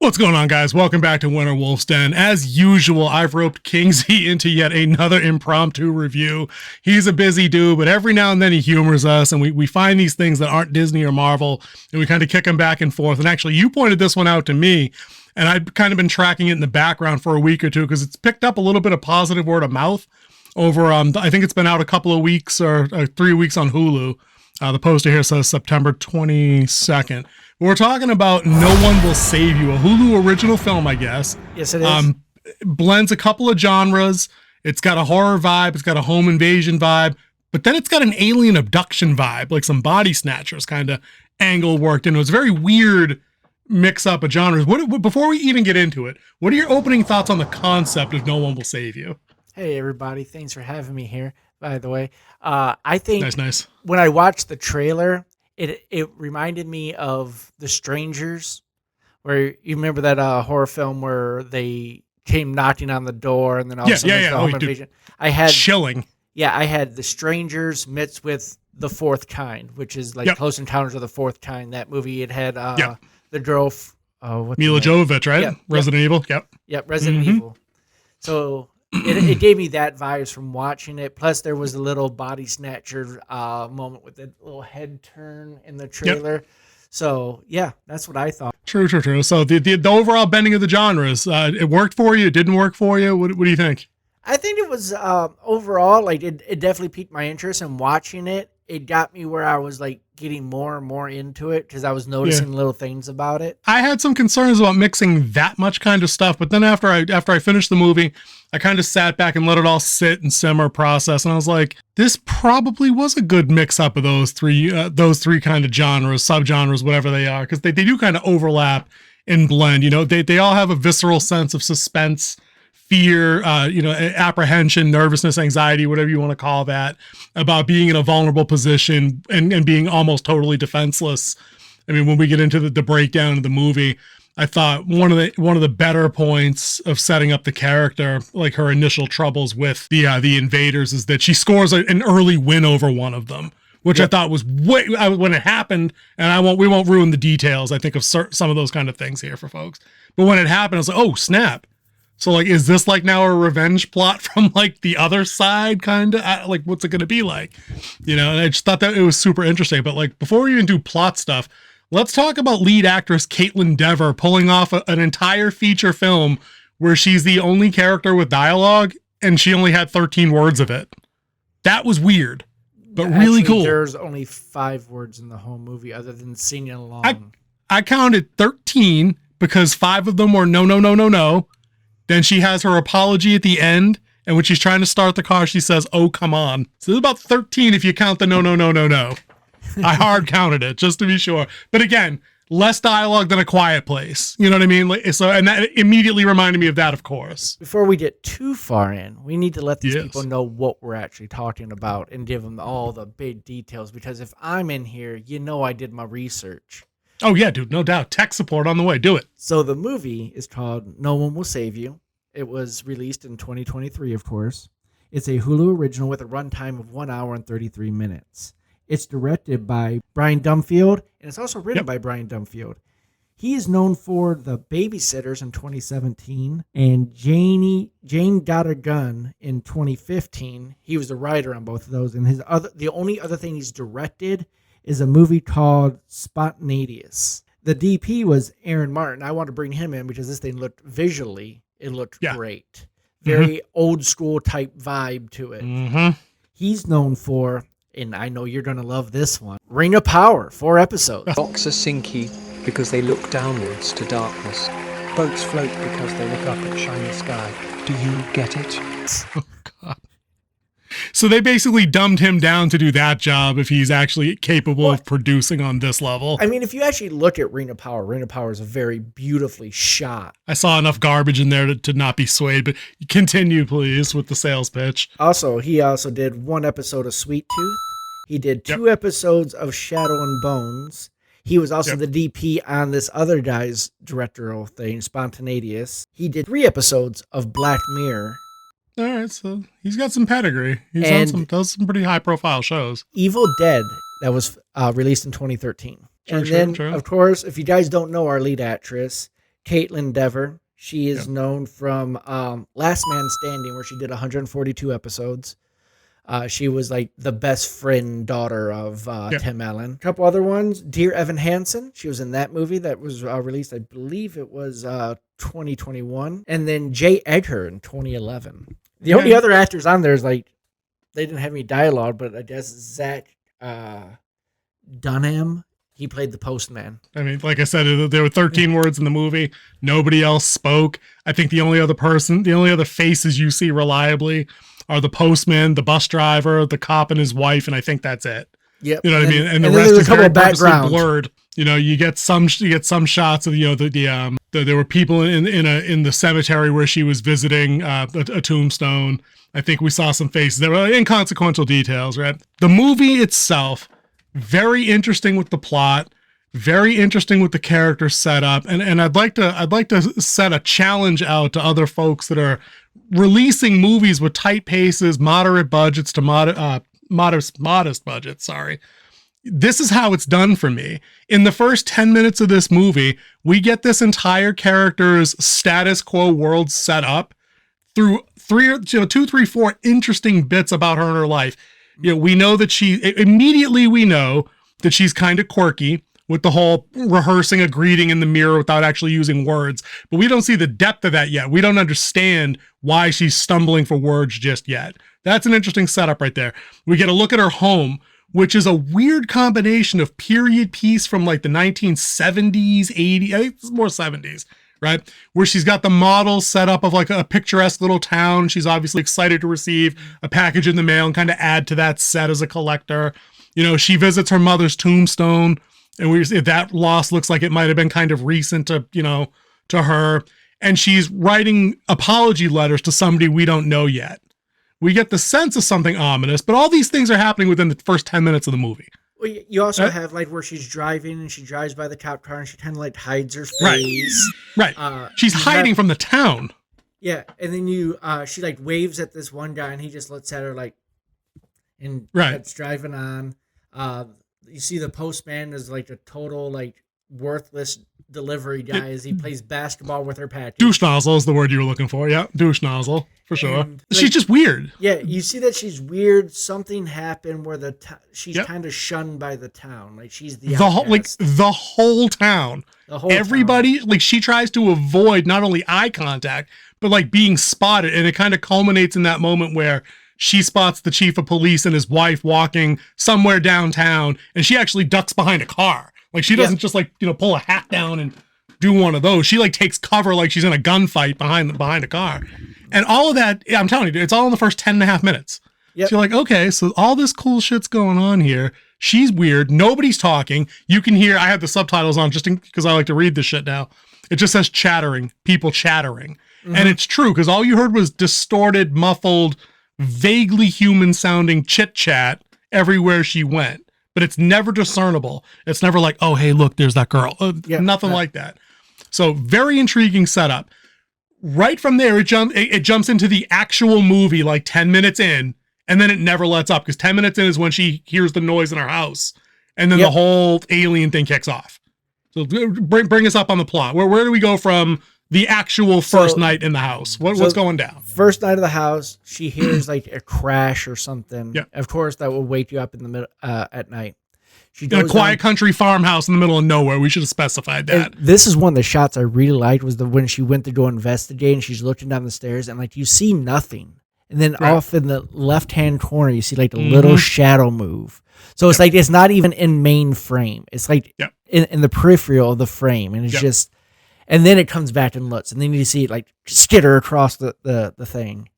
What's going on, guys? Welcome back to Winter Wolf's Den. As usual, I've roped Kingsley into yet another impromptu review. He's a busy dude, but every now and then he humors us, and we find these things that aren't Disney or Marvel, and we kind of kick him back and forth. And actually, you pointed this one out to me, and I've kind of been tracking it in the background for a week or two because it's picked up a little bit of positive word of mouth over, I think it's been out a couple of weeks or 3 weeks on Hulu. The poster here says September 22nd. We're talking about No One Will Save You, a Hulu original film, I guess. Yes, it is. Blends a couple of genres. It's got a horror vibe. It's got a home invasion vibe. But then it's got an alien abduction vibe, like some Body Snatchers kind of angle worked in. It was a very weird mix-up of genres. Before we even get into it, what are your opening thoughts on the concept of No One Will Save You? Hey, everybody. Thanks for having me here, by the way. I think Nice. when I watched the trailer, it reminded me of The Strangers, where you remember that horror film where they came knocking on the door and then all of a sudden there's the home invasion. Chilling. Yeah, I had The Strangers mixed with The Fourth Kind, which is like Close Encounters of the Fourth Kind. That movie, it had the girl, Mila Jovovich, right? Resident Evil. Yep, Resident Evil. So it gave me that vibes from watching it. Plus, there was a little Body Snatcher moment with a little head turn in the trailer. Yep. So, yeah, that's what I thought. True. So the overall bending of the genres, it worked for you? It didn't work for you? What do you think? I think it was overall, like it definitely piqued my interest in watching it. It got me where I was like getting more and more into it because I was noticing little things about it. I had some concerns about mixing that much kind of stuff, but then after I finished the movie, I kind of sat back and let it all sit and simmer, process, and I was like, this probably was a good mix up of those three kind of genres, subgenres, whatever they are, because they do kind of overlap and blend. You know, they all have a visceral sense of suspense, fear, apprehension, nervousness, anxiety, whatever you want to call that, about being in a vulnerable position and being almost totally defenseless. I mean, when we get into the breakdown of the movie, I thought one of the better points of setting up the character, like her initial troubles with the invaders, is that she scores an early win over one of them, which I thought was when it happened. And we won't ruin the details, I think, of some of those kind of things here for folks. But when it happened, I was like, oh snap! So like, is this like now a revenge plot from like the other side, kind of? Like, what's it going to be like? You know, and I just thought that it was super interesting. But like, before we even do plot stuff, let's talk about lead actress Caitlin Dever pulling off an entire feature film where she's the only character with dialogue and she only had 13 words of it. That was weird, but really cool. There's only 5 words in the whole movie other than singing along. I counted 13 because 5 of them were no. Then she has her apology at the end, and when she's trying to start the car, she says, "Oh, come on." So there's about 13 if you count the no. I hard counted it just to be sure. But again, less dialogue than A Quiet Place. You know what I mean? And that immediately reminded me of that, of course. Before we get too far in, we need to let these people know what we're actually talking about and give them all the big details. Because if I'm in here, you know I did my research. Oh, yeah, dude, no doubt. Tech support on the way. Do it. So the movie is called No One Will Save You. It was released in 2023, of course. It's a Hulu original with a runtime of 1 hour and 33 minutes. It's directed by Brian Dumfield, and it's also written by Brian Dumfield. He is known for The Babysitters in 2017 and Jane Got a Gun in 2015. He was the writer on both of those. And the only other thing he's directed is a movie called Spontaneous. The DP was Aaron Martin. I want to bring him in because this thing looked great. Very old school type vibe to it. He's known for, and I know you're going to love this one, Ring of Power, 4 episodes. Rocks are sinky because they look downwards to darkness. Boats float because they look up at shiny sky. Do you get it? Oh, God. So they basically dumbed him down to do that job if he's actually capable of producing on this level. I mean, if you actually look at Ring of Power is a very beautifully shot. I saw enough garbage in there to not be swayed, but continue, please, with the sales pitch. Also, he also did 1 episode of Sweet Tooth. He did 2 episodes of Shadow and Bones. He was also the DP on this other guy's directorial thing, Spontaneous. He did 3 episodes of Black Mirror. All right, so he's got some pedigree. He's does some pretty high-profile shows. Evil Dead, that was released in 2013. True. Of course, if you guys don't know our lead actress, Caitlin Dever. She is known from Last Man Standing, where she did 142 episodes. She was like the best friend daughter of Tim Allen. A couple other ones. Dear Evan Hansen. She was in that movie that was released, I believe it was 2021. And then Jay Edgar in 2011. The only other actors on there is like, they didn't have any dialogue, but I guess Zach Dunham, he played the postman. I mean, like I said, there were 13 words in the movie. Nobody else spoke. I think the only other faces you see reliably are the postman, the bus driver, the cop, and his wife, and I think that's it. Yep. You know what I mean? And the then rest there's is a couple very of purposely background blurred. You know, you get some shots of there were people in the cemetery where she was visiting a tombstone. I think we saw some faces. There were inconsequential details, right? The movie itself, very interesting with the plot, very interesting with the character setup, and I'd like to set a challenge out to other folks that are releasing movies with tight paces, moderate budgets to modest budgets. Sorry. This is how it's done for me. In the first 10 minutes of this movie, we get this entire character's status quo world set up through 2, 3, 4 interesting bits about her and her life. You know, we know that we know that she's kind of quirky with the whole rehearsing a greeting in the mirror without actually using words, but we don't see the depth of that yet. We don't understand why she's stumbling for words just yet. That's an interesting setup right there. We get a look at her home, which is a weird combination of period piece from like the 1970s, 80s, I think it's more 70s, right? Where she's got the model set up of like a picturesque little town. She's obviously excited to receive a package in the mail and kind of add to that set as a collector. You know, she visits her mother's tombstone, and that loss looks like it might have been kind of recent to her. And she's writing apology letters to somebody we don't know yet. We get the sense of something ominous, but all these things are happening within the first 10 minutes of the movie. Well, you also have like where she's driving and she drives by the cop car and she kind of like hides her face. Right. She's hiding from the town. Yeah. And then she like waves at this one guy and he just looks at her like, and that's driving on. You see the postman is like a total like worthless delivery guy as he plays basketball with her patty. Douche nozzle is the word you were looking for. Yeah, douche nozzle for sure. And, she's just weird. Yeah, you see that she's weird. Something happened where she's kind of shunned by the town. Like she's the whole town. Everybody town. Like she tries to avoid not only eye contact but like being spotted, and it kind of culminates in that moment where she spots the chief of police and his wife walking somewhere downtown, and she actually ducks behind a car. Like she doesn't just like, pull a hat down and do one of those. She like takes cover like she's in a gunfight behind a car. And all of that, I'm telling you, it's all in the first 10 and a half minutes. Yep. So you're like, okay, so all this cool shit's going on here. She's weird. Nobody's talking. You can hear, I have the subtitles on just because I like to read this shit now. It just says chattering, people chattering. Mm-hmm. And it's true because all you heard was distorted, muffled, vaguely human sounding chit chat everywhere she went. But it's never discernible. It's never like, oh, hey, look, there's that girl. Nothing like that. So very intriguing setup. Right from there, it jumps into the actual movie like 10 minutes in, and then it never lets up because 10 minutes in is when she hears the noise in her house, and then the whole alien thing kicks off. So bring us up on the plot. Where do we go from the actual first night in the house? What's going down? First night of the house, she hears like a crash or something. Yeah. Of course, that will wake you up in the middle at night. She goes in a quiet country farmhouse in the middle of nowhere. We should have specified that. And this is one of the shots I really liked was when she went to go investigate and she's looking down the stairs and like you see nothing. And then off in the left-hand corner, you see like a little shadow move. So it's like it's not even in main frame. It's like in the peripheral of the frame. And it's just, and then it comes back and looks. And then you see it like skitter across the thing.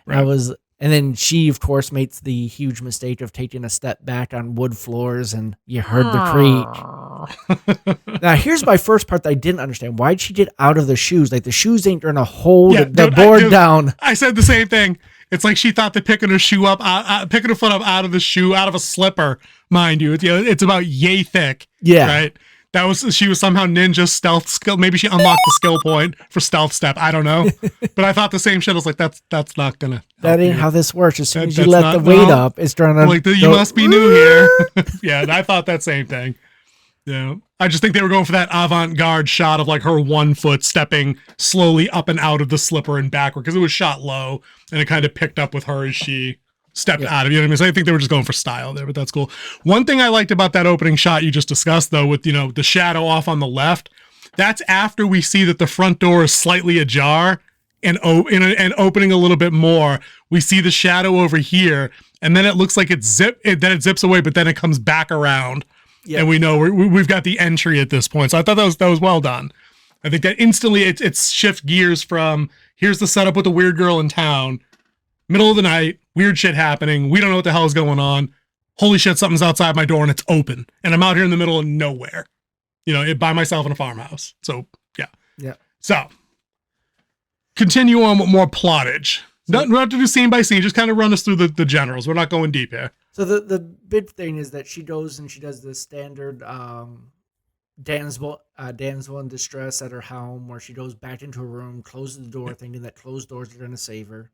Right. And then she, of course, makes the huge mistake of taking a step back on wood floors, and you heard the creak. Now, here's my first part that I didn't understand. Why'd she get out of the shoes? Like, the shoes ain't going to hold the board down. I said the same thing. It's like she thought that picking her foot up out of the shoe, out of a slipper, mind you. It's about yay thick. Yeah. Right? She was somehow ninja stealth skill. Maybe she unlocked the skill point for stealth step. I don't know. But I thought the same shit. I was like, that's not going to. That ain't how this works. As soon as you let the weight up, it's trying to. Like, you must be new here. Yeah, and I thought that same thing. Yeah. I just think they were going for that avant-garde shot of like her 1 foot stepping slowly up and out of the slipper and backward because it was shot low and it kind of picked up with her as she stepped out of it. You know what I mean? So I think they were just going for style there, but that's cool. One thing I liked about that opening shot you just discussed though, with, the shadow off on the left, that's after we see that the front door is slightly ajar and opening a little bit more. We see the shadow over here and then it looks like it zips away, but then it comes back around. Yep. And we know we've got the entry at this point. So I thought that was well done. I think that instantly it's shift gears from here's the setup with the weird girl in town, middle of the night, weird shit happening. We don't know what the hell is going on. Holy shit, something's outside my door and it's open. And I'm out here in the middle of nowhere, by myself in a farmhouse. So yeah. Yeah. So continue on with more plottage. Not to do scene by scene, just kind of run us through the generals. We're not going deep here. So the big thing is that she goes and she does the standard damsel in distress at her home, where she goes back into her room, closes the door, thinking that closed doors are going to save her,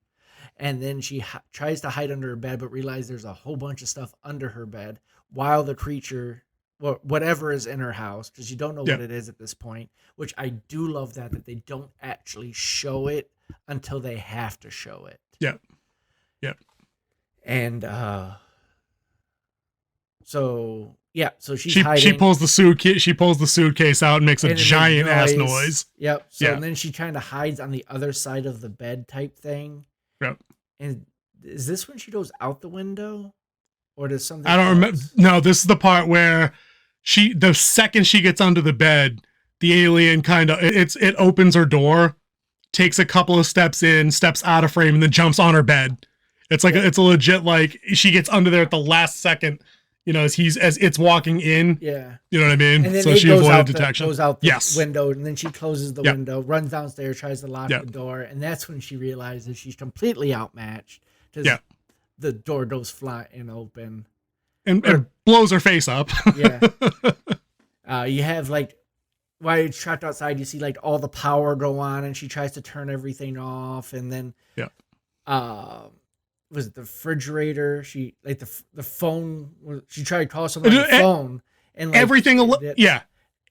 and then she tries to hide under her bed, but realizes there's a whole bunch of stuff under her bed, while the creature, whatever is in her house, because you don't know what it is at this point. Which I do love that they don't actually show it until they have to show it. Yeah. Yeah. And so she's hiding. She pulls the suitcase out and makes a giant ass noise. Yep. So and then she kind of hides on the other side of the bed type thing. Yep. And is this when she goes out the window, or does something? I don't remember. No, this is the part where the second she gets under the bed, the alien it opens her door, takes a couple of steps out of frame, and then jumps on her bed. It's like it's a legit, like, she gets under there at the last second, as it's walking in. Yeah. You know what I mean? And then so she avoided detection. Goes out the window, and then she closes the window, runs downstairs, tries to lock the door, and that's when she realizes she's completely outmatched because the door goes flying open. And blows her face up. Yeah. You have, like, while you're trapped outside, you see, like, all the power go on, and she tries to turn everything off, and then was it the refrigerator? She, like, the phone, she tried to call someone on the phone, and, like,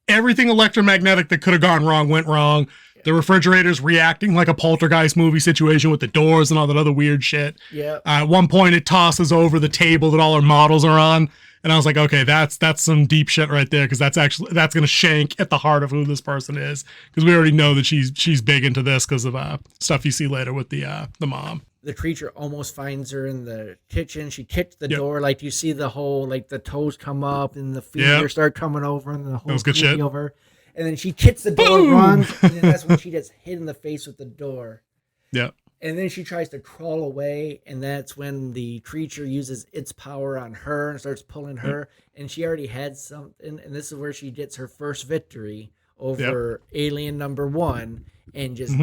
everything electromagnetic that could have gone wrong went wrong. The refrigerator's reacting like a poltergeist movie situation with the doors and all that other weird shit. Yeah. At one point, it tosses over the table that all her models are on. And I was like, okay, that's some deep shit right there, because that's going to shank at the heart of who this person is, because we already know that she's big into this because of stuff you see later with the mom. The creature almost finds her in the kitchen. She kicked the door, like you see the whole, like, the toes come up and the fingers start coming over and the whole was good shit over. And then she kicks the door, runs, and then that's when she gets hit in the face with the door. Yeah. And then she tries to crawl away, and that's when the creature uses its power on her and starts pulling her. And she already had something, and this is where she gets her first victory over alien number 1, and just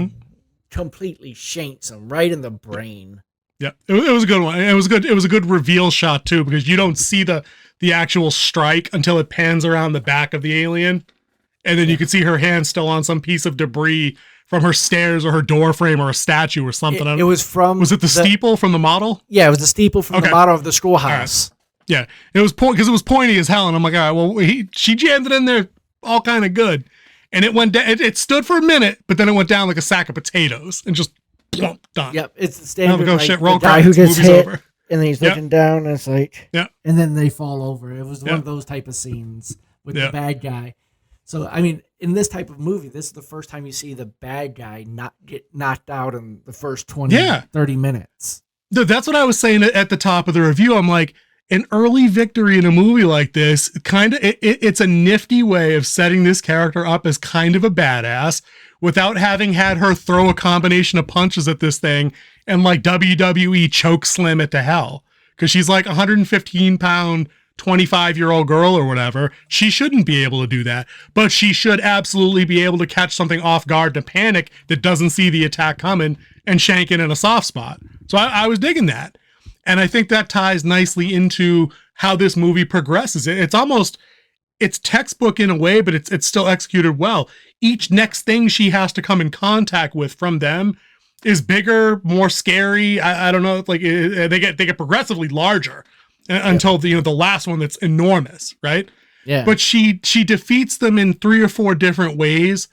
completely shanks him right in the brain. Yeah, it was a good one. It was good. It was a good reveal shot too, because you don't see the actual strike until it pans around the back of the alien, and then you can see her hand still on some piece of debris from her stairs or her door frame or a statue or something. It was from... Was it the steeple from the model? Yeah, it was the steeple from the model of the schoolhouse. Right. Yeah, it was because it was pointy as hell, and I'm like, all right, well, she jammed it in there all kind of good, and it went down. It stood for a minute, but then it went down like a sack of potatoes and just plump, done. Yep, it's the standard. Go, like, shit, roll the guy credits, who gets hit, over. And then he's looking down, and it's like, and then they fall over. It was one of those type of scenes with the bad guy. So, I mean, in this type of movie, this is the first time you see the bad guy not get knocked out in the first 20, 30 minutes. That's what I was saying at the top of the review. I'm like, an early victory in a movie like this, kind of, it's a nifty way of setting this character up as kind of a badass without having had her throw a combination of punches at this thing and, like, WWE choke slam it to hell. Because she's like 115-pound 25-year-old girl or whatever. She shouldn't be able to do that, but she should absolutely be able to catch something off guard to panic that doesn't see the attack coming and shank it in a soft spot. So I was digging that, and I think that ties nicely into how this movie progresses. It's textbook in a way, but it's still executed well. Each next thing she has to come in contact with from them is bigger, more scary. I don't know, like they get progressively larger until the last one that's enormous, right? Yeah. But she defeats them in 3 or 4 different ways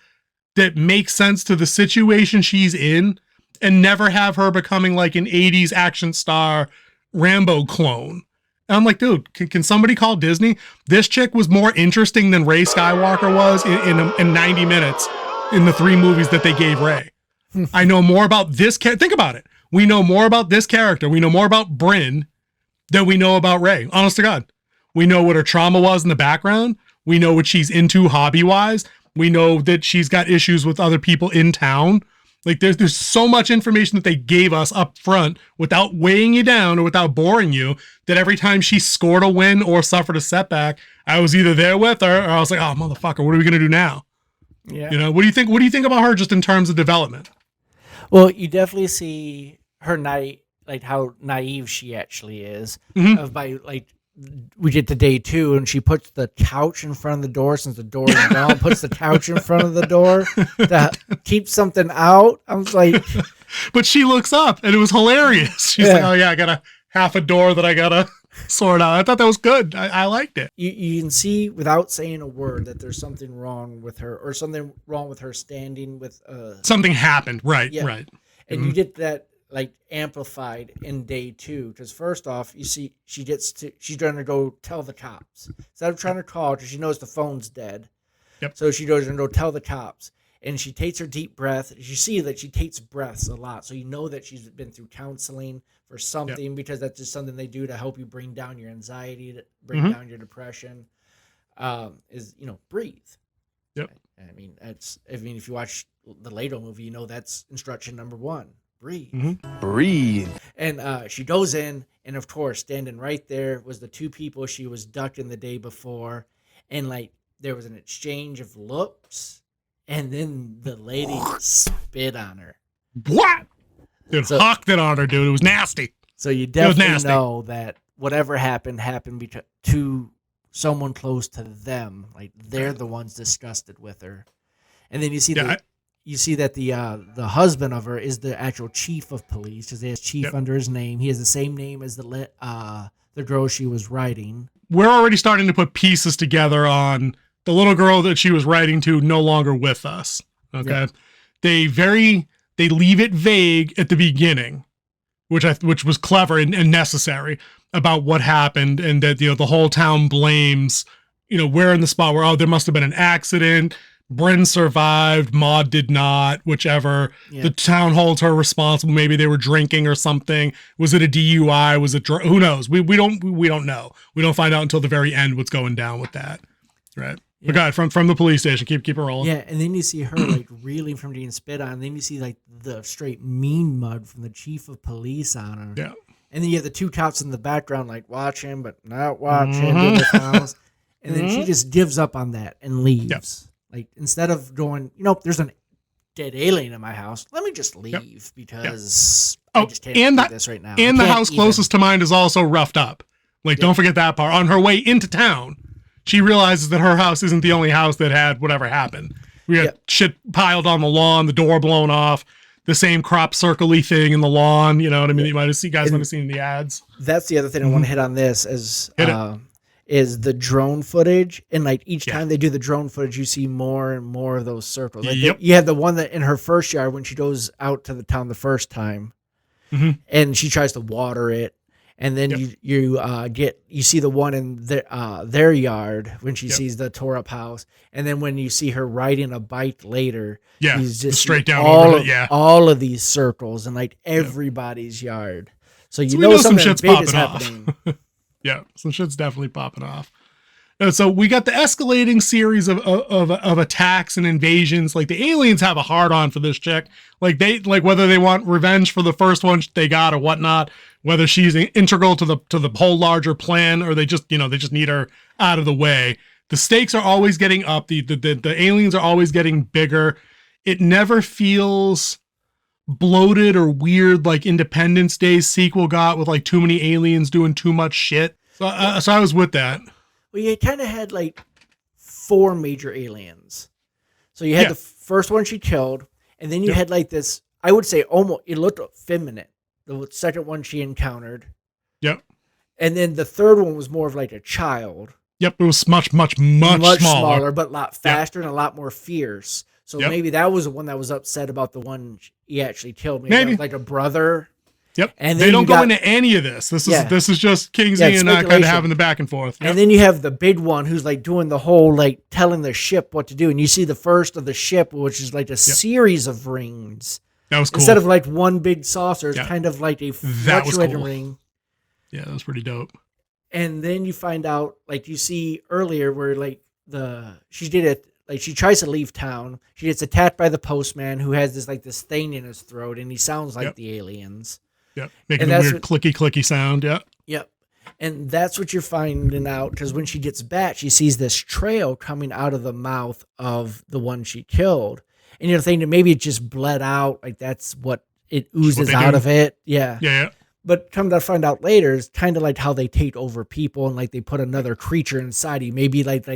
that make sense to the situation she's in, and never have her becoming like an 80s action star Rambo clone. And I'm like, dude, can somebody call Disney? This chick was more interesting than Rey Skywalker was in 90 minutes in the 3 movies that they gave Rey. I know more about this think about it. We know more about this character. We know more about Bryn than we know about Rey. Honest to God. We know what her trauma was in the background. We know what she's into hobby-wise. We know that she's got issues with other people in town. Like there's so much information that they gave us up front without weighing you down or without boring you, that every time she scored a win or suffered a setback, I was either there with her or I was like, oh, motherfucker, what are we going to do now? Yeah. You know, what do you think? What do you think about her just in terms of development? Well, you definitely see her like how naive she actually is. Mhm. By like, we get to day 2 and she puts the couch in front of the door since the door is down. Puts the couch in front of the door to keep something out. I was like, but she looks up and it was hilarious. She's like, oh yeah, I got a half a door that I gotta sort out. I thought that was good. I liked it. You can see without saying a word that there's something wrong with her, or something wrong with her standing with Something happened. Right. Yeah. Right. And you get that like amplified in day 2, because first off, you see she's trying to go tell the cops instead of trying to call, because she knows the phone's dead. Yep. So she goes and go tell the cops, and she takes her deep breath. You see that she takes breaths a lot, so you know that she's been through counseling for something, because that's just something they do to help you bring down your anxiety, to bring down your depression. Is breathe. Yep. I mean, if you watch the Lato movie, you know that's instruction number 1. Breathe. Breathe. And she goes in, and of course, standing right there was the 2 people she was ducking the day before. And like, there was an exchange of looks, and then the lady spit on her. What? Dude, hawked it on her, dude. It was nasty. So you definitely know that whatever happened to someone close to them. Like, they're the ones disgusted with her. And then you see you see that the husband of her is the actual chief of police, because he has chief under his name. He has the same name as the girl she was writing. We're already starting to put pieces together on the little girl that she was writing to no longer with us. Okay. Yeah. They leave it vague at the beginning, which was clever and necessary, about what happened, and that the whole town blames, we're in the spot where, there must have been an accident. Bryn survived, Maud did not, whichever. Yeah. The town holds her responsible. Maybe they were drinking or something. Was it a DUI? Was it who knows? We don't know. We don't find out until the very end what's going down with that. Right. Yeah. But God, from the police station, keep it rolling. Yeah, and then you see her like reeling from being spit on. And then you see like the straight mean mud from the chief of police on her. Yeah. And then you have the 2 cops in the background like watching but not watching in the house. And then she just gives up on that and leaves. Yep. Like, instead of going, there's a dead alien in my house, let me just leave because I just can't do this right now. And the house closest to mine is also roughed up. Like, don't forget that part. On her way into town, she realizes that her house isn't the only house that had whatever happened. We had shit piled on the lawn, the door blown off, the same crop circle-y thing in the lawn. You know what I mean? You might have seen in the ads. That's the other thing I want to hit on this is the drone footage. And like each time they do the drone footage, you see more and more of those circles. Like you have the one that in her first yard when she goes out to the town the first time and she tries to water it. And then you see the one in their yard when she sees the tore up house. And then when you see her riding a bike later, he's just straight down all of these circles and like everybody's yard. So you know something shit's big popping is happening. Yeah, some shit's definitely popping off. And so we got the escalating series of attacks and invasions. Like the aliens have a hard on for this chick. Like whether they want revenge for the first one they got or whatnot, whether she's integral to the whole larger plan or they just need her out of the way. The stakes are always getting up. The aliens are always getting bigger. It never feels bloated or weird like Independence Day sequel got with like too many aliens doing too much shit. So I was with that. Well, you kind of had like 4 major aliens. So you had the first one she killed, and then you had like this, I would say almost, it looked effeminate. The second one she encountered. Yep. And then the third one was more of like a child. Yep, it was much smaller. but a lot faster and a lot more fierce. So maybe that was the one that was upset about the one he actually killed. Maybe. That was like a brother. Yep. And they don't go into any of this. This is just Kingsley and kind of having the back and forth. Yep. And then you have the big one who's like doing the whole like telling the ship what to do. And you see the first of the ship, which is like a series of rings. That was cool. Instead of like one big saucer, it's kind of like a fluctuating ring. Yeah, that was pretty dope. And then you find out, like you see earlier, where like she tries to leave town. She gets attacked by the postman who has this thing in his throat, and he sounds like the aliens. Yep, making a weird clicky sound. Yep. And that's what you're finding out, because when she gets back, she sees this trail coming out of the mouth of the one she killed, and you're thinking maybe it just bled out, like that's what it oozes out of it. Yeah. But come to find out later, it's kind of like how they take over people, and like they put another creature inside you. Maybe like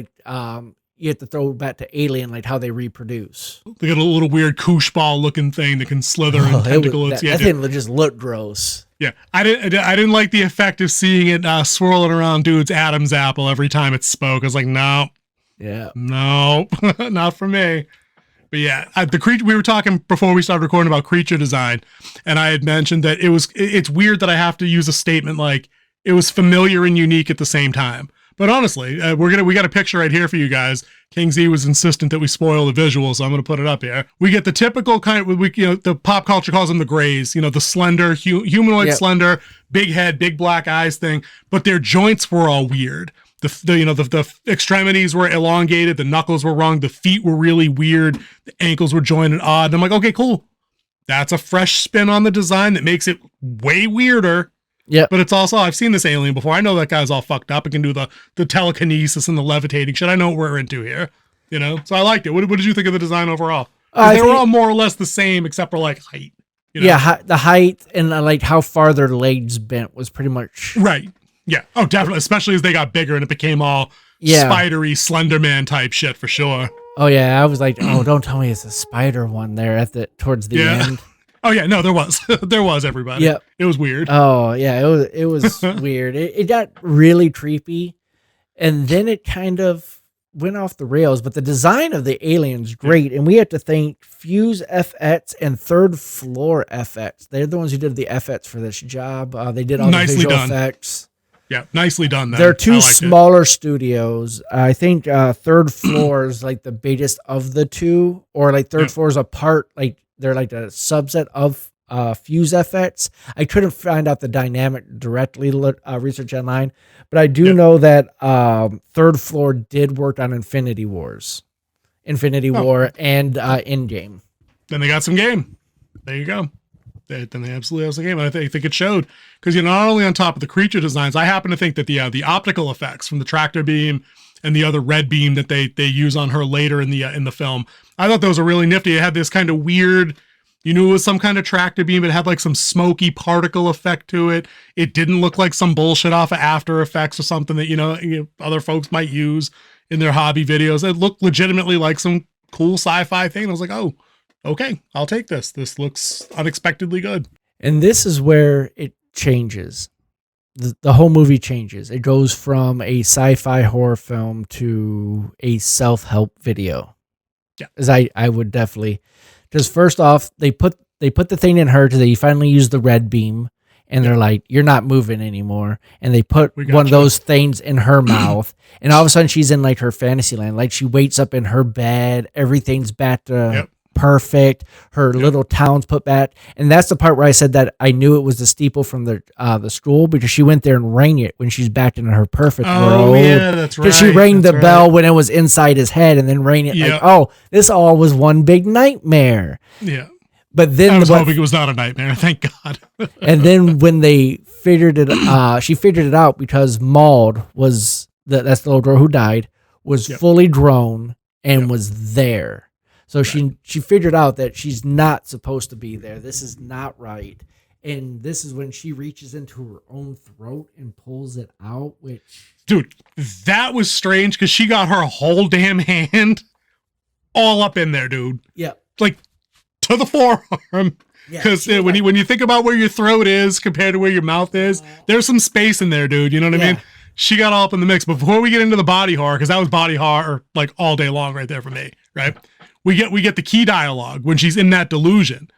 you have to throw back to Alien, like how they reproduce. They got a little weird koosh ball looking thing that can slither and tentacle. That thing just looked gross. Yeah, I didn't like the effect of seeing it swirling around dude's Adam's apple every time it spoke. I was like, no, not for me. But yeah, the creature, we were talking before we started recording about creature design, and I had mentioned that it's weird that I have to use a statement like it was familiar and unique at the same time. But honestly, we got a picture right here for you guys. King Z was insistent that we spoil the visuals, so I'm going to put it up here. We get the typical kind of, the pop culture calls them the Greys, the slender, humanoid slender, big head, big black eyes thing, but their joints were all weird. The extremities were elongated, the knuckles were wrong, the feet were really weird, the ankles were jointed odd. And I'm like, okay, cool. That's a fresh spin on the design that makes it way weirder. Yeah. But it's also, I've seen this alien before. I know that guy's all fucked up and can do the telekinesis and the levitating shit. I know what we're into here. So I liked it. What did you think of the design overall? They were all more or less the same except for like height. Yeah, the height and like how far their legs bent was pretty much right. Yeah. Oh, definitely. Especially as they got bigger and it became all spidery, Slender Man type shit for sure. Oh yeah, I was like, oh, don't tell me it's a spider one there towards the end. Oh yeah, no, there was, everybody. Yeah, it was weird. Oh yeah, it was weird. It got really creepy, and then it kind of went off the rails. But the design of the alien's great, and we have to thank Fuse FX and Third Floor FX. They're the ones who did the FX for this job. They did all the visual effects. Yeah, nicely done. They're two smaller studios. I think Third Floor is like the biggest of the two, or like Third Floor is a part, like they're like a subset of Fuse FX. I couldn't find out the dynamic directly research online, but I do know that Third Floor did work on Infinity War and Endgame. Then they got some game. There you go. Then they absolutely have some game. And I think it showed, because not only on top of the creature designs, I happen to think that the optical effects from the tractor beam and the other red beam that they use on her later in the film, I thought those were really nifty. It had this kind of weird, it was some kind of tractor beam. It had like some smoky particle effect to it. It didn't look like some bullshit off of After Effects or something that other folks might use in their hobby videos. It looked legitimately like some cool sci-fi thing. I was like, oh, okay, I'll take this. This looks unexpectedly good. And this is where it changes. The whole movie changes. It goes from a sci-fi horror film to a self-help video. Yeah. As I would definitely, because first off, they put the thing in her, they finally use the red beam, and they're like, you're not moving anymore. And they put one of those things in her mouth, and all of a sudden she's in like her fantasy land. Like she wakes up in her bed, everything's back to perfect. Her little town's put back, and that's the part where I said that I knew it was the steeple from the school, because she went there and rang it when she's back in her perfect world. Oh yeah, that's right. Because she rang the bell when it was inside his head, and then rang it like, oh, this all was one big nightmare. Yeah. But then I was hoping it was not a nightmare. Thank God. And then when they figured it, she figured it out because Maud was that's the little girl who died, was fully grown and was there. So she figured out that she's not supposed to be there. This is not right. And this is when she reaches into her own throat and pulls it out, which... Dude, that was strange because she got her whole damn hand all up in there, dude. Yeah. Like, to the forearm. Because when you think about where your throat is compared to where your mouth is, there's some space in there, dude. You know what I mean? she got all up in the mix. But before we get into the body horror, because that was body horror like all day long right there for me, right? We get the key dialogue when she's in that delusion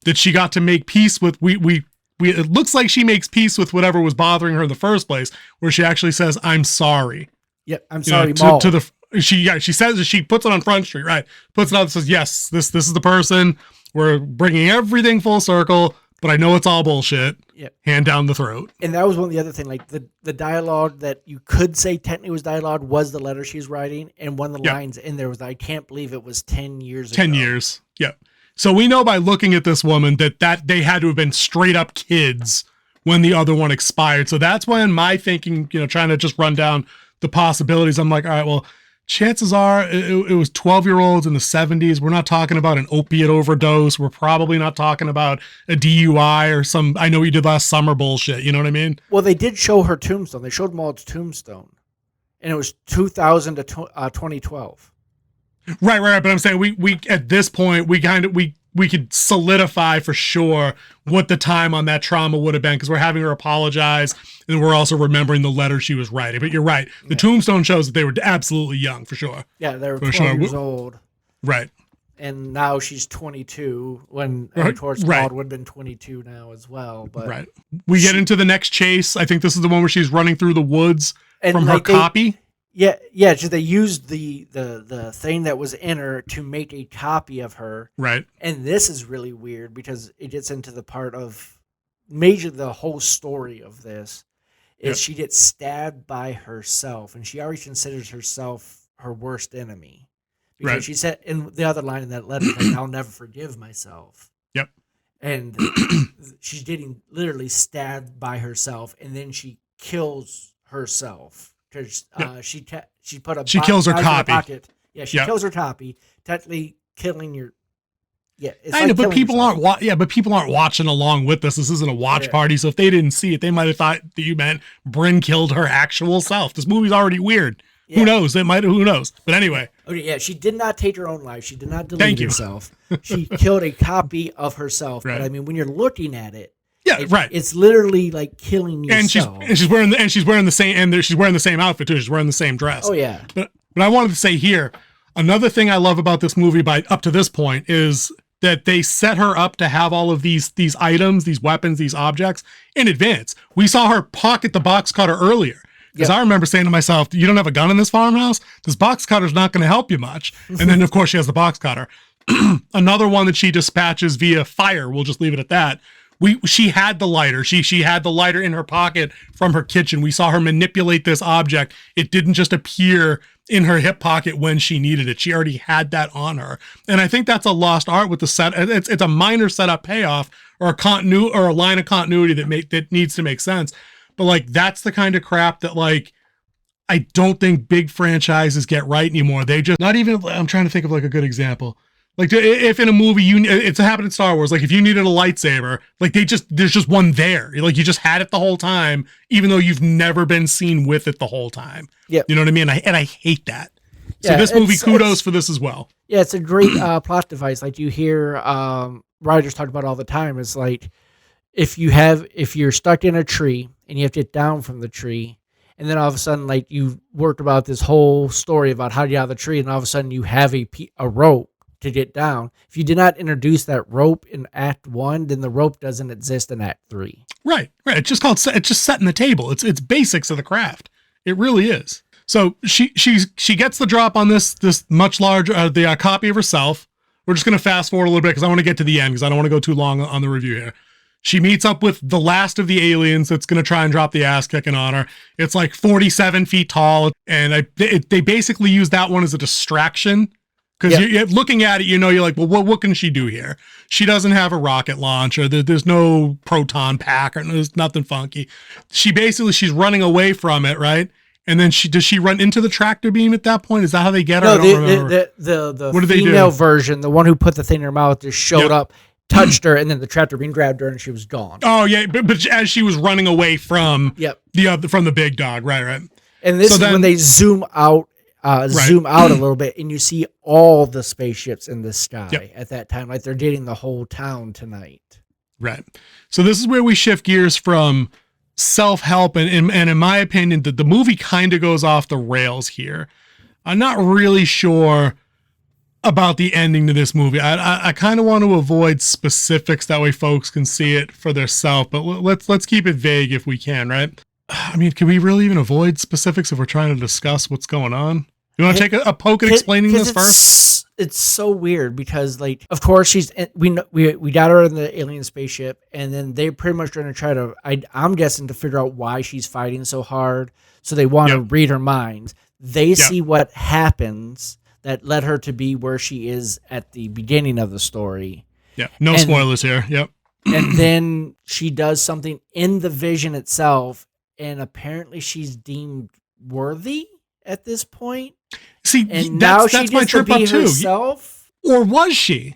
that she got to make peace with. We it looks like she makes peace with whatever was bothering her in the first place, where she actually says, "I'm sorry." Yep, I'm sorry, to the she says, she puts it on Front Street, right? Puts it out and says, "Yes, this is the person. We're bringing everything full circle, but I know it's all bullshit." Yep. Hand down the throat. And that was one of the other thing, like the dialogue that you could say technically was dialogue was the letter she's writing, and one of the lines in there was, "I can't believe it was 10 years ago." 10 years. Yep. So we know by looking at this woman that they had to have been straight up kids when the other one expired. So that's when my thinking, trying to just run down the possibilities, I'm like, all right, well, chances are it was 12-year-olds in the 70s. We're not talking about an opiate overdose. We're probably not talking about a DUI or some I know what you did last summer bullshit. You know what I mean? Well, they did show her tombstone. They showed Maud's tombstone. And it was 2000 to 2012. Right. But I'm saying we at this point, we could solidify for sure what the time on that trauma would have been, because we're having her apologize, and we're also remembering the letter she was writing. But you're right. The tombstone shows that they were absolutely young, for sure. Yeah, they were 12 years old. Right. And now she's 22, when, of course, Maud would have been 22 now as well. But right. We get into the next chase. I think this is the one where she's running through the woods from her copy. Yeah. So they used the thing that was in her to make a copy of her. Right. And this is really weird because it gets into the part of the whole story of this is she gets stabbed by herself, and she already considers herself her worst enemy. Because she said in the other line in that letter, like, "I'll never forgive myself." Yep. And she's getting literally stabbed by herself, and then she kills herself. Because she put a she kills her copy. Pocket. Yeah, she kills her copy, technically killing your. Yeah, it's I know, but people aren't. But people aren't watching along with this. This isn't a watch party, so if they didn't see it, they might have thought that you meant Bryn killed her actual self. This movie's already weird. Yeah. Who knows? It might. Who knows? But anyway. Okay, yeah, she did not take her own life. She did not delete herself. She killed a copy of herself. Right. But I mean, when you're looking at it. Yeah, right. It's literally like killing yourself. And she's wearing the same outfit too. She's wearing the same dress. Oh yeah. But I wanted to say here, another thing I love about this movie up to this point is that they set her up to have all of these items, these weapons, these objects in advance. We saw her pocket the box cutter earlier. Because I remember saying to myself, "You don't have a gun in this farmhouse? This box cutter's not going to help you much." And then of course she has the box cutter. Another one that she dispatches via fire. We'll just leave it at that. She had the lighter. She had the lighter in her pocket from her kitchen. We saw her manipulate this object. It didn't just appear in her hip pocket when she needed it. She already had that on her. And I think that's a lost art with the set. It's a minor setup payoff or a line of continuity that needs to make sense. But like that's the kind of crap that like I don't think big franchises get right anymore. They just not even. I'm trying to think of like a good example. Like if in a movie it's happened in Star Wars, like if you needed a lightsaber, like there's just one there. Like you just had it the whole time, even though you've never been seen with it the whole time. Yeah. You know what I mean? And I hate that. So this movie, kudos for this as well. Yeah, it's a great plot device. Like you hear writers talk about all the time. It's like if you're stuck in a tree and you have to get down from the tree, and then all of a sudden, like you worked about this whole story about how to get out of the tree, and all of a sudden you have a rope to get down. If you did not introduce that rope in Act 1, then the rope doesn't exist in Act 3. Right. It's just setting the table. It's basics of the craft. It really is. So she gets the drop on this much larger the copy of herself. We're just gonna fast forward a little bit because I want to get to the end because I don't want to go too long on the review here. She meets up with the last of the aliens that's going to try and drop the ass kicking on her. It's like 47 feet tall, and they basically use that one as a distraction. Because you're looking at it, you're like, well, what can she do here? She doesn't have a rocket launcher. There's no proton pack, or there's nothing funky. She's running away from it, right? And then does she run into the tractor beam at that point? Is that how they get her? No, the female version, the one who put the thing in her mouth, just showed up, touched her, and then the tractor beam grabbed her, and she was gone. Oh yeah, but as she was running away from the big dog, right. And this is when they zoom out. Zoom out a little bit, and you see all the spaceships in the sky at that time, like they're dating the whole town tonight. Right. So this is where we shift gears from self-help, and in my opinion, the movie kind of goes off the rails here. I'm not really sure about the ending to this movie. I kind of want to avoid specifics, that way folks can see it for themselves, but let's keep it vague if we can, right? I mean, can we really even avoid specifics if we're trying to discuss what's going on? You want to take a poke at explaining this first? It's so weird because, like, of course we got her in the alien spaceship, and then they pretty much going to try to, I'm guessing, to figure out why she's fighting so hard. So they want to read her mind. They see what happens that led her to be where she is at the beginning of the story. Yeah, no spoilers here. Yep. And then she does something in the vision itself, and apparently she's deemed worthy at this point. See, and that's my trip up too. Herself? Or was she?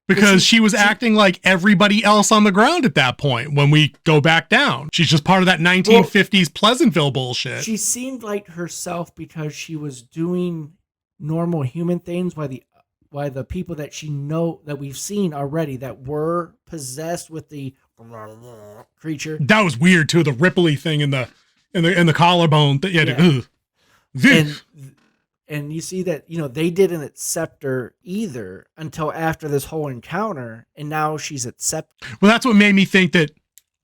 Because she was acting like everybody else on the ground at that point when we go back down. She's just part of that 1950s Pleasantville bullshit. She seemed like herself because she was doing normal human things while the people that that we've seen already that were possessed with the creature. That was weird too, the ripply thing in the collarbone. And you see that, they didn't accept her either until after this whole encounter, and now she's accepted. Well, that's what made me think that,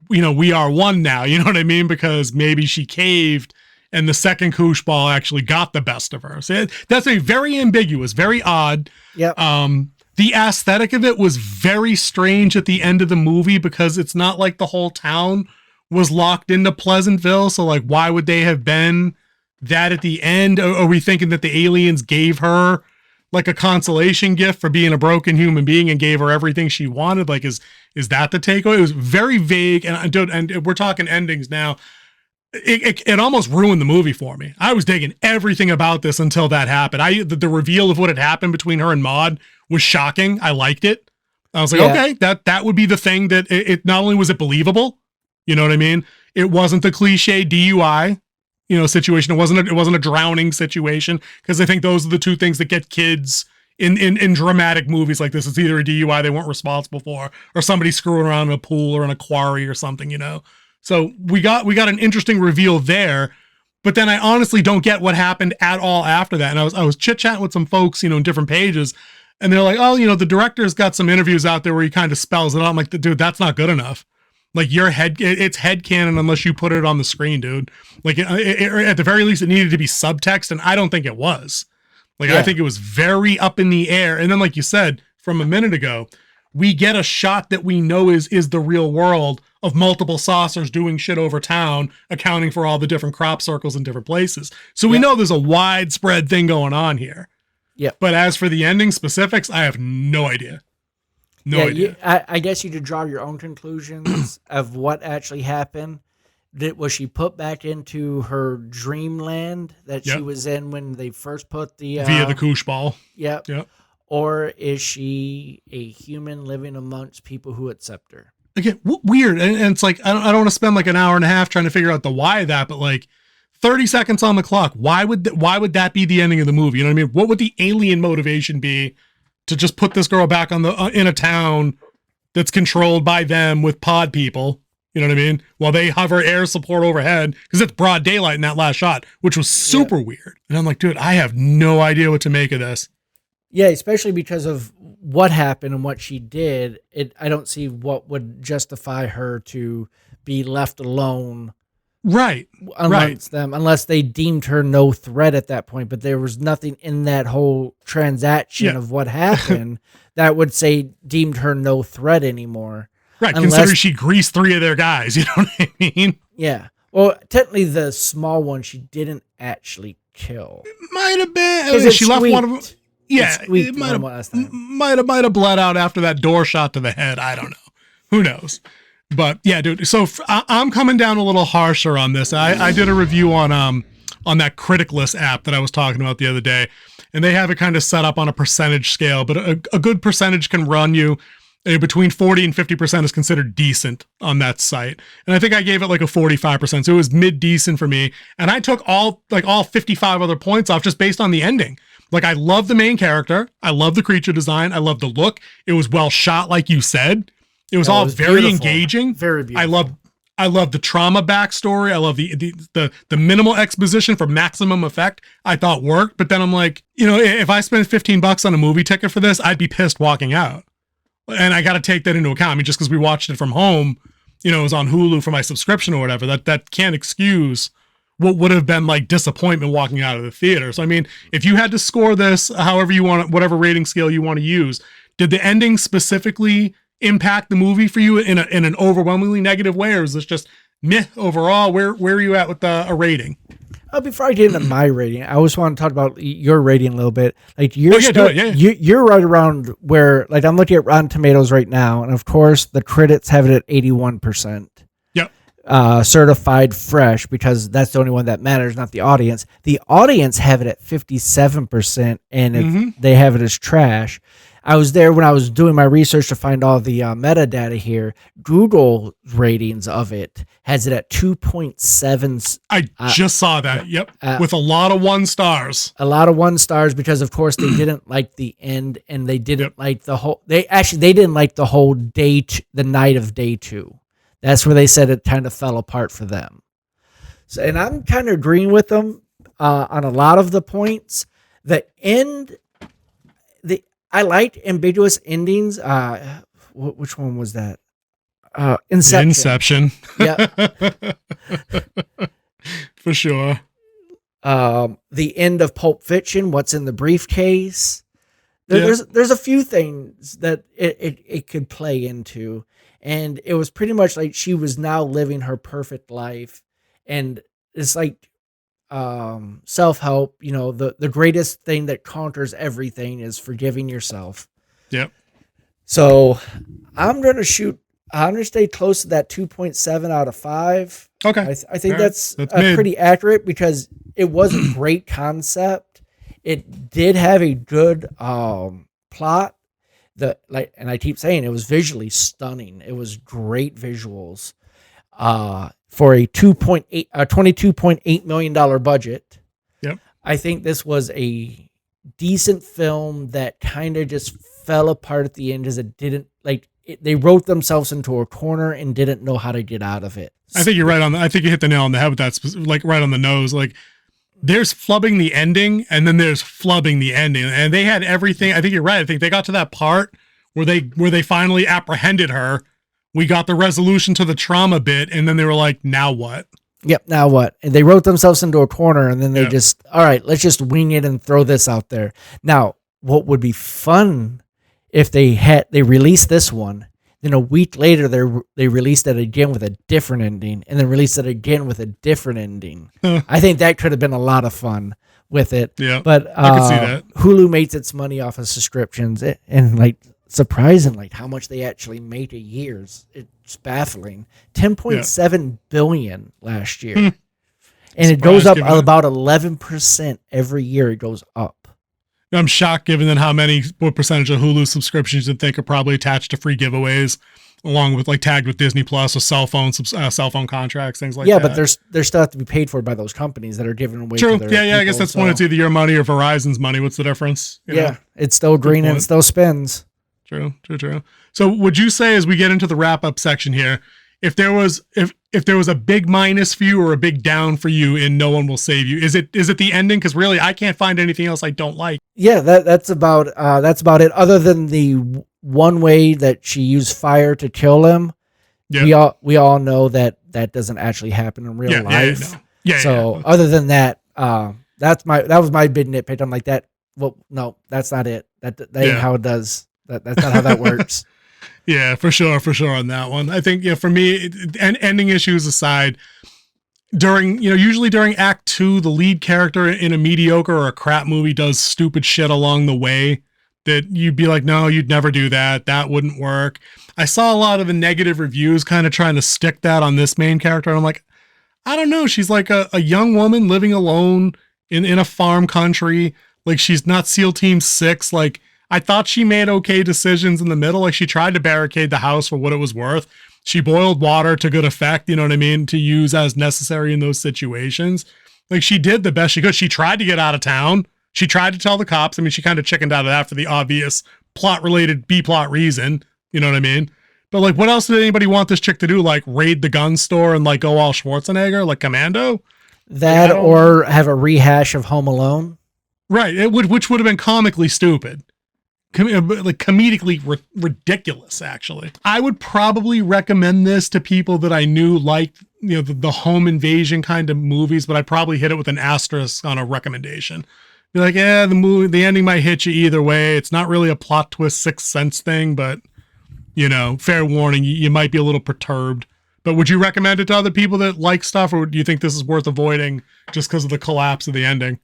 we are one now, you know what I mean? Because maybe she caved and the second koosh ball actually got the best of her. So that's a very ambiguous, very odd. Yep. The aesthetic of it was very strange at the end of the movie because it's not like the whole town was locked into Pleasantville. So, like, why would they have been that at the end? Are we thinking that the aliens gave her like a consolation gift for being a broken human being and gave her everything she wanted? Like, is that the takeaway? It was very vague, and we're talking endings now. It almost ruined the movie for me. I was digging everything about this until that happened. The reveal of what had happened between her and Maud was shocking. I liked it. I was like, okay, that would be the thing that it not only was it believable, you know what I mean? It wasn't the cliche DUI, situation. It wasn't a drowning situation, because I think those are the two things that get kids in dramatic movies like this. It's either a DUI they weren't responsible for, or somebody screwing around in a pool or in a quarry or something, So we got an interesting reveal there, but then I honestly don't get what happened at all after that. And I was chit-chatting with some folks, in different pages, and they're like, oh, the director's got some interviews out there where he kind of spells it out. I'm like, dude, that's not good enough. Like, it's headcanon unless you put it on the screen, dude. Like, at the very least, it needed to be subtext, and I don't think it was. Like, I think it was very up in the air. And then, like you said from a minute ago, we get a shot that we know is the real world of multiple saucers doing shit over town, accounting for all the different crop circles in different places. So we know there's a widespread thing going on here. Yeah. But as for the ending specifics, I have no idea. No idea. I guess you could draw your own conclusions of what actually happened. Was she put back into her dreamland that she was in when they first put the... via the koosh ball. Yep. Yep. Or is she a human living amongst people who accept her? Again, weird. And it's like, I don't want to spend like an hour and a half trying to figure out the why of that, but like 30 seconds on the clock. Why would that be the ending of the movie? You know what I mean? What would the alien motivation be to just put this girl back on in a town that's controlled by them with pod people? You know what I mean? While they hover air support overhead, because it's broad daylight in that last shot, which was super weird. And I'm like, dude, I have no idea what to make of this. Yeah, especially because of what happened and what she did. I don't see what would justify her to be left alone. Right. Amongst them, unless they deemed her no threat at that point. But there was nothing in that whole transaction of what happened that would say deemed her no threat anymore. Right, considering she greased 3 of their guys, you know what I mean? Yeah. Well, technically the small one she didn't actually kill. Might have been. She left one of them. Yeah, it might have bled out after that door shot to the head. I don't know. Who knows? But yeah, dude. So I'm coming down a little harsher on this. I did a review on that Criticless app that I was talking about the other day, and they have it kind of set up on a percentage scale. But a good percentage can run you between 40 and 50% is considered decent on that site. And I think I gave it like a 45%. So it was mid decent for me. And I took all 55 other points off just based on the ending. Like, I love the main character. I love the creature design. I love the look. It was well shot, like you said. It was all very beautiful. Engaging. Very beautiful. I love the trauma backstory. I love the minimal exposition for maximum effect. I thought worked, but then I'm like, if I spent $15 on a movie ticket for this, I'd be pissed walking out. And I got to take that into account. I mean, just because we watched it from home, it was on Hulu for my subscription or whatever. That can't excuse what would have been like disappointment walking out of the theater. So I mean, if you had to score this, however you want, whatever rating scale you want to use, did the ending specifically impact the movie for you in an overwhelmingly negative way, or is this just meh overall? Where are you at with a rating? Before I get into my rating, I always want to talk about your rating a little bit. Like do it. You're right around where, like, I'm looking at Rotten Tomatoes right now, and of course the critics have it at 81%. Yep. Certified fresh, because that's the only one that matters, not the audience. The audience have it at 57%, and they have it as trash. I was there when I was doing my research to find all the metadata here. Google ratings of it has it at 2.7. I just saw that. Yep. With a lot of 1 stars. A lot of 1 stars because, of course, they didn't like the end, and they didn't like the whole. They didn't like the whole the night of day 2. That's where they said it kind of fell apart for them. So, and I'm kind of agreeing with them on a lot of the points. The end. I liked ambiguous endings. Which one was that? Inception. Yeah. For sure. The end of Pulp Fiction. What's in the briefcase? There's a few things that it could play into, and it was pretty much like she was now living her perfect life, and it's like self-help. The greatest thing that conquers everything is forgiving yourself. Yep. So I'm gonna stay close to that 2.7 out of 5. Okay. I think that's pretty accurate, because it was a great concept. It did have a good plot. And I keep saying it was visually stunning. It was great visuals. For a $22.8 million budget. Yep. I think this was a decent film that kind of just fell apart at the end, because it didn't they wrote themselves into a corner and didn't know how to get out of it. I think you're right I think you hit the nail on the head with that, like right on the nose. Like, there's flubbing the ending, and then there's flubbing the ending, and they had everything. I think you're right. I think they got to that part where they finally apprehended her. We got the resolution to the trauma bit, and then they were like, now what? Yep, now what? And they wrote themselves into a corner, and then they just, all right, let's just wing it and throw this out there. Now, what would be fun if they released this one, then a week later they released it again with a different ending, and then released it again with a different ending. I think that could have been a lot of fun with it. Yeah, but I could see that. Hulu makes its money off of subscriptions, and like, surprising how much they actually made a year. It's baffling. 10.7 billion last year. And it goes up about 11% every year. It goes up. I'm shocked, given then what percentage of Hulu subscriptions you'd think are probably attached to free giveaways, along with tagged with Disney Plus or cell phone contracts, things like that. Yeah, but they're still have to be paid for by those companies that are giving away. True. To their I guess that's when it's either your money or Verizon's money. What's the difference? It's still green and it still spins. True. So would you say, as we get into the wrap up section here, if there was a big minus for you or a big down for you in No One Will Save You, is it the ending? Because really, I can't find anything else I don't like. Yeah, that's about it. Other than the one way that she used fire to kill him, we all know that doesn't actually happen in real life. Other than that, that was my big nitpick. I'm like that. Well, no, that's not it. That ain't how it does. That's not how that works. Yeah, for sure on that one. I think, for me, ending issues aside, usually during Act 2, the lead character in a mediocre or a crap movie does stupid shit along the way that you'd be like, no, you'd never do that. That wouldn't work. I saw a lot of the negative reviews kind of trying to stick that on this main character. And I'm like, I don't know. She's like a young woman living alone in a farm country. Like, she's not SEAL Team 6. Like, I thought she made okay decisions in the middle. Like, she tried to barricade the house for what it was worth. She boiled water to good effect, you know what I mean, to use as necessary in those situations. Like, she did the best she could. She tried to get out of town. She tried to tell the cops. I mean, she kind of chickened out of that for the obvious plot-related B-plot reason, you know what I mean? But like, what else did anybody want this chick to do? Like raid the gun store and like go all Schwarzenegger, like Commando? That or have a rehash of Home Alone. Right. Which would have been comically stupid. Like comedically ridiculous, actually. I would probably recommend this to people that I knew liked, the home invasion kind of movies, but I'd probably hit it with an asterisk on a recommendation. Be like, the ending might hit you either way. It's not really a plot twist, Sixth Sense thing, but fair warning, you might be a little perturbed. But would you recommend it to other people that like stuff, or do you think this is worth avoiding just because of the collapse of the ending?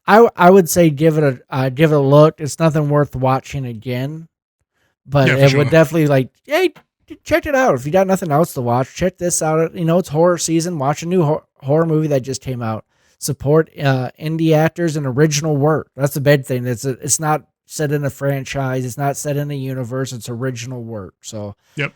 I would say give it a look. It's nothing worth watching again, but it would definitely hey, check it out. If you got nothing else to watch, check this out. It's horror season. Watch a new horror movie that just came out. Support indie actors and original work. That's the big thing. It's not set in a franchise. It's not set in a universe. It's original work. So yep,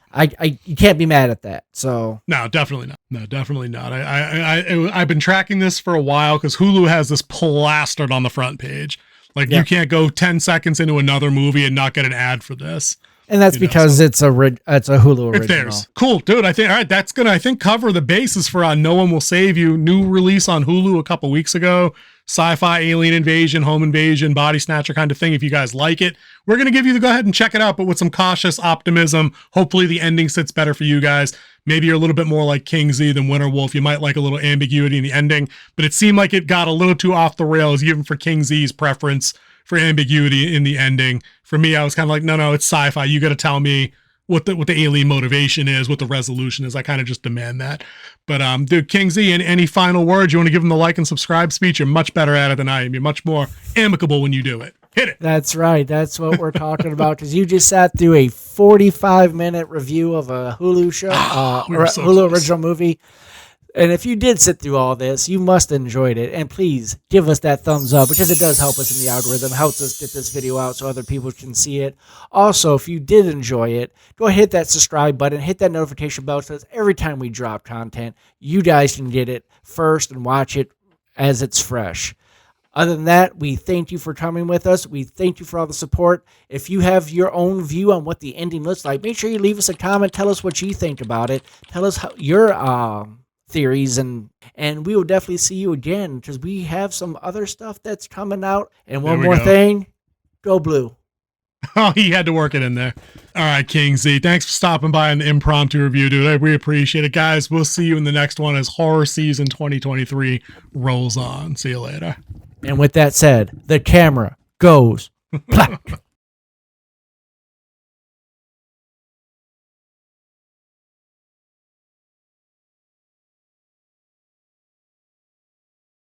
you can't be mad at that. So no, definitely not. No, definitely not. I've been tracking this for a while because Hulu has this plastered on the front page. You can't go 10 seconds into another movie and not get an ad for this. And that's because it's a Hulu original. It's theirs. Cool, dude. All right, that's gonna cover the basis for No One Will Save You. New release on Hulu a couple weeks ago. Sci-fi, alien invasion, home invasion, body snatcher kind of thing. If you guys like it, we're gonna give you the go ahead and check it out, but with some cautious optimism. Hopefully the ending sits better for you guys. Maybe you're a little bit more like King Z than Winter Wolf. You might like a little ambiguity in the ending, but it seemed like it got a little too off the rails, even for King Z's preference for ambiguity in the ending. For me, I was kind of like, no, it's sci-fi. You got to tell me what the alien motivation is, what the resolution is. I kind of just demand that. But dude, King Z, any final words? You want to give him the like and subscribe speech? You're much better at it than I am. You're much more amicable when you do it. Hit it. That's right. That's what we're talking about, because you just sat through a 45-minute review of a Hulu show, Hulu original movie. And if you did sit through all this, you must have enjoyed it. And please give us that thumbs up, because it does help us in the algorithm, helps us get this video out so other people can see it. Also, if you did enjoy it, go ahead, hit that subscribe button, hit that notification bell, so that every time we drop content, you guys can get it first and watch it as it's fresh. Other than that, we thank you for coming with us. We thank you for all the support. If you have your own view on what the ending looks like, make sure you leave us a comment. Tell us what you think about it. Tell us your theories, and we will definitely see you again, because we have some other stuff that's coming out. And one more thing, go blue. Oh, he had to work it in there. All right, King Z, thanks for stopping by on the impromptu review, dude. We appreciate it, guys. We'll see you in the next one as horror season 2023 rolls on. See you later. And with that said, the camera goes black.